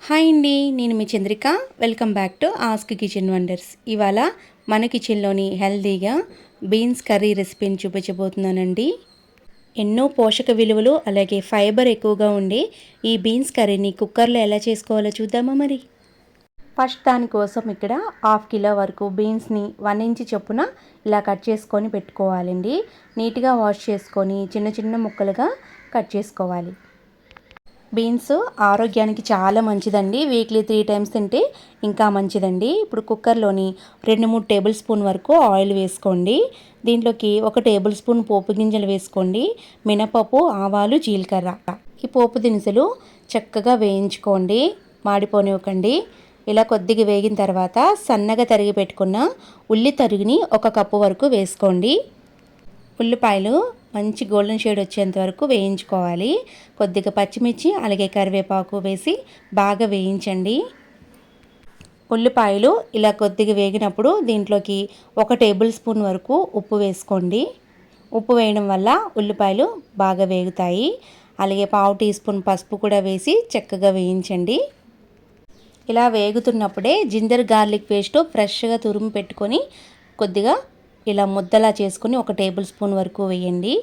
Hi అండి, నేను మీ Chandrika. Welcome back to ask kitchen wonders. ఇవాళ మన కిచెన్లోని హెల్తీగా బీన్స్ కర్రీ రెసిపీని చూపించబోతున్నానండి. ఎన్నో పోషక విలువలు అలాగే ఫైబర్ ఎక్కువగా ఉండే ఈ బీన్స్ కర్రీని కుక్కర్లో ఎలా చేసుకోవాలో చూద్దామా మరి. ఫస్ట్ దానికోసం ఇక్కడ 1/2 కిలో వరకు బీన్స్ని 1 ఇంచ్ చొప్పున ఇలా కట్ చేసుకొని పెట్టుకోవాలండి. నీట్గా వాష్ చేసుకొని చిన్న చిన్న ముక్కలుగా కట్ చేసుకోవాలి. బీన్స్ ఆరోగ్యానికి చాలా మంచిదండి. వీక్లీ 3 టైమ్స్ తింటే ఇంకా మంచిదండి. ఇప్పుడు కుక్కర్లోని 2-3 టేబుల్ స్పూన్ వరకు ఆయిల్ వేసుకోండి. దీంట్లోకి 1 టేబుల్ స్పూన్ పోపు గింజలు వేసుకోండి. మినపప్పు, ఆవాలు, జీలకర్ర. ఈ పోపు దినుసులు చక్కగా వేయించుకోండి, మాడిపోనివ్వకండి. ఇలా కొద్దిగా వేగిన తర్వాత సన్నగా తరిగి పెట్టుకున్న ఉల్లి తరుగుని 1 కప్పు వరకు వేసుకోండి. ఉల్లిపాయలు మంచి గోల్డెన్ షేడ్ వచ్చేంత వరకు వేయించుకోవాలి. కొద్దిగా పచ్చిమిర్చి అలాగే కరివేపాకు వేసి బాగా వేయించండి. ఉల్లిపాయలు ఇలా కొద్దిగా వేగినప్పుడు దీంట్లోకి 1 టేబుల్ స్పూన్ వరకు ఉప్పు వేసుకోండి. ఉప్పు వేయడం వల్ల ఉల్లిపాయలు బాగా వేగుతాయి. అలాగే 1/2 టీ స్పూన్ పసుపు కూడా వేసి చక్కగా వేయించండి. ఇలా వేగుతున్నప్పుడే జింజర్ గార్లిక్ పేస్ట్ ఫ్రెష్గా తురుము పెట్టుకొని కొద్దిగా ఇలా ముద్దలా చేసుకొని 1 టేబుల్ స్పూన్ వరకు వేయండి.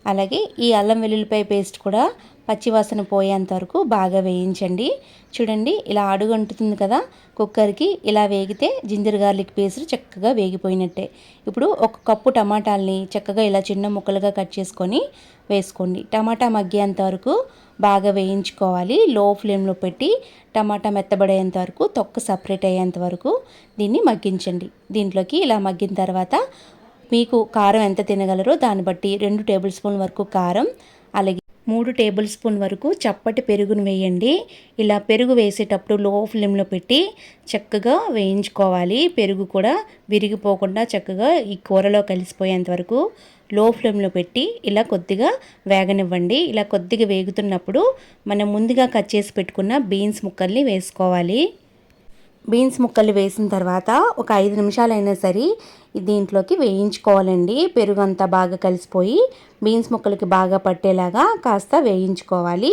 అలాగే ఈ అల్లం వెల్లుల్లిపాయ పేస్ట్ కూడా పచ్చివాసన పోయేంత వరకు బాగా వేయించండి. చూడండి, ఇలా అడుగంటుతుంది కదా కుక్కర్కి. ఇలా వేగితే జింజర్ గార్లిక్ పేస్ట్ చక్కగా వేగిపోయినట్టే. ఇప్పుడు 1 కప్పు టమాటాలని చక్కగా ఇలా చిన్న ముక్కలుగా కట్ చేసుకొని వేసుకోండి. టమాటా మగ్గేంత వరకు బాగా వేయించుకోవాలి. లో ఫ్లేమ్లో పెట్టి టమాటా మెత్తబడేంత వరకు, తొక్క సపరేట్ అయ్యేంత వరకు దీన్ని మగ్గించండి. దీంట్లోకి ఇలా మగ్గిన తర్వాత మీకు కారం ఎంత తినగలరో దాన్ని బట్టి 2 టేబుల్ స్పూన్ వరకు కారం, అలాగే 3 టేబుల్ స్పూన్ వరకు చప్పటి పెరుగును వేయండి. ఇలా పెరుగు వేసేటప్పుడు లో ఫ్లేమ్లో పెట్టి చక్కగా వేయించుకోవాలి. పెరుగు కూడా విరిగిపోకుండా చక్కగా ఈ కూరలో కలిసిపోయేంత వరకు లో ఫ్లేమ్లో పెట్టి ఇలా కొద్దిగా వేగనివ్వండి. ఇలా కొద్దిగా వేగుతున్నప్పుడు మనం ముందుగా కట్ చేసి పెట్టుకున్న బీన్స్ ముక్కల్ని వేసుకోవాలి. బీన్స్ ముక్కలు వేసిన తర్వాత ఒక 5 నిమిషాలైనా సరే దీంట్లోకి వేయించుకోవాలండి. పెరుగు అంతా బాగా కలిసిపోయి బీన్స్ ముక్కలకి బాగా పట్టేలాగా కాస్త వేయించుకోవాలి.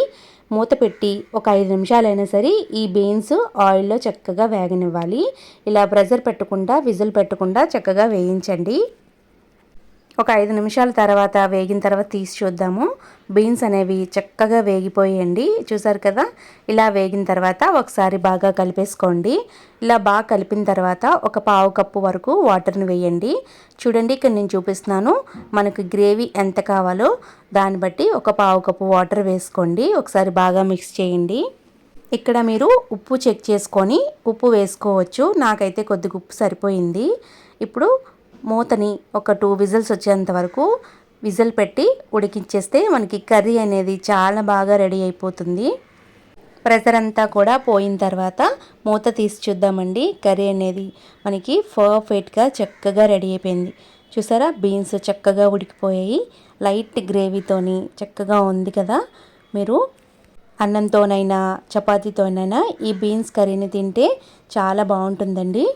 మూత పెట్టి ఒక 5 నిమిషాలైనా సరే ఈ బీన్స్ ఆయిల్లో చక్కగా వేగనివ్వాలి. ఇలా ప్రెషర్ పెట్టకుండా, విజిల్ పెట్టకుండా చక్కగా వేయించండి. ఒక 5 నిమిషాల తర్వాత వేగిన తర్వాత తీసి చూద్దాము. బీన్స్ అనేవి చక్కగా వేగిపోయండి. చూసారు కదా, ఇలా వేగిన తర్వాత ఒకసారి బాగా కలిపేసుకోండి. ఇలా బాగా కలిపిన తర్వాత ఒక 1/2 కప్పు వరకు వాటర్ని వేయండి. చూడండి, ఇక్కడ నేను చూపిస్తున్నాను. మనకు గ్రేవీ ఎంత కావాలో దాన్ని బట్టి ఒక 1/2 కప్పు వాటర్ వేసుకోండి. ఒకసారి బాగా మిక్స్ చేయండి. ఇక్కడ మీరు ఉప్పు చెక్ చేసుకొని ఉప్పు వేసుకోవచ్చు. నాకైతే కొద్దిగా ఉప్పు సరిపోయింది. ఇప్పుడు మూతని ఒక 2 విజిల్స్ వచ్చేంత వరకు విజిల్ పెట్టి ఉడికించేస్తే మనకి కర్రీ అనేది చాలా బాగా రెడీ అయిపోతుంది. ప్రెషర్ అంతా కూడా పోయిన తర్వాత మూత తీసి చూద్దామండి. కర్రీ అనేది మనకి పర్ఫెక్ట్గా చక్కగా రెడీ అయిపోయింది. చూసారా, బీన్స్ చక్కగా ఉడికిపోయాయి. లైట్ గ్రేవీతోని చక్కగా ఉంది కదా. మీరు అన్నంతోనైనా చపాతీతోనైనా ఈ బీన్స్ కర్రీని తింటే చాలా బాగుంటుందండి.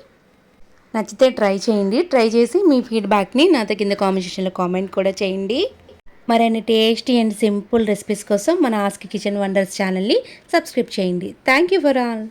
నచ్చితే ట్రై చేయండి. ట్రై చేసి మీ ఫీడ్బ్యాక్ని నాతో కింద కామెంట్ సెక్షన్లో కామెంట్ కూడా చేయండి. మరిన్ని టేస్టీ అండ్ సింపుల్ రెసిపీస్ కోసం మన ఆస్క్ కిచెన్ వండర్స్ ఛానల్ని సబ్స్క్రైబ్ చేయండి. Thank you for all.